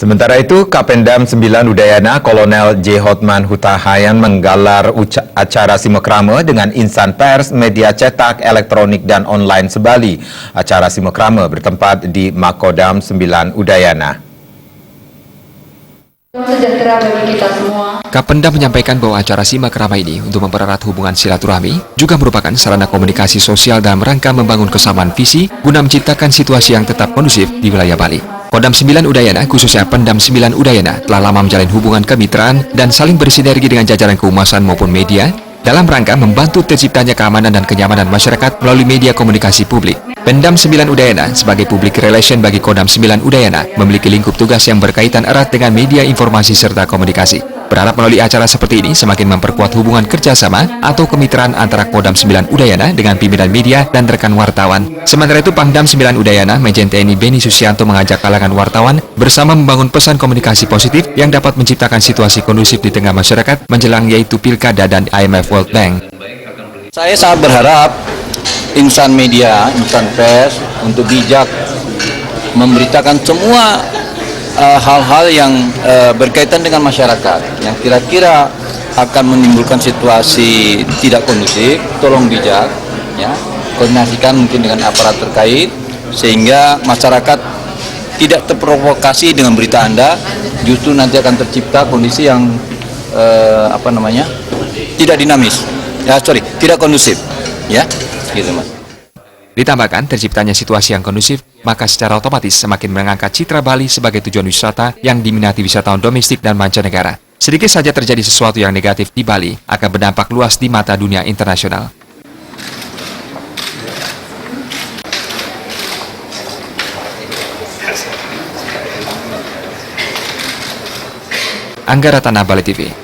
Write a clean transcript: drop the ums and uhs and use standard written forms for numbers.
Sementara itu, Kapendam 9 Udayana Kolonel J. Hotman Hutahayan menggelar acara simekrame dengan insan pers, media cetak, elektronik, dan online sebali. Acara simekrame bertempat di Makodam 9 Udayana. Sejahtera bagi kita semua. Kapendam menyampaikan bahwa acara simekrame ini untuk mempererat hubungan silaturahmi juga merupakan sarana komunikasi sosial dalam rangka membangun kesamaan visi guna menciptakan situasi yang tetap kondusif di wilayah Bali. Kodam 9 Udayana, khususnya Pendam 9 Udayana, telah lama menjalin hubungan kemitraan dan saling bersinergi dengan jajaran kehumasan maupun media dalam rangka membantu terciptanya keamanan dan kenyamanan masyarakat melalui media komunikasi publik. Pendam 9 Udayana sebagai public relation bagi Kodam 9 Udayana memiliki lingkup tugas yang berkaitan erat dengan media informasi serta komunikasi. Berharap melalui acara seperti ini semakin memperkuat hubungan kerjasama atau kemitraan antara Kodam 9 Udayana dengan pimpinan media dan rekan wartawan. Sementara itu, Pangdam 9 Udayana, Majen TNI Beni Susianto mengajak kalangan wartawan bersama membangun pesan komunikasi positif yang dapat menciptakan situasi kondusif di tengah masyarakat menjelang yaitu Pilkada dan IMF World Bank. Saya sangat berharap insan media, insan pers untuk bijak memberitakan semua hal-hal yang berkaitan dengan masyarakat yang kira-kira akan menimbulkan situasi tidak kondusif. Tolong bijak, ya, koordinasikan mungkin dengan aparat terkait sehingga masyarakat tidak terprovokasi dengan berita Anda. Justru nanti akan tercipta kondisi yang tidak dinamis, tidak kondusif, ya, gitu Mas. Ditambahkan, terciptanya situasi yang kondusif, maka secara otomatis semakin mengangkat citra Bali sebagai tujuan wisata yang diminati wisatawan domestik dan mancanegara. Sedikit saja terjadi sesuatu yang negatif di Bali, akan berdampak luas di mata dunia internasional. Anggara Tanah, Bali TV.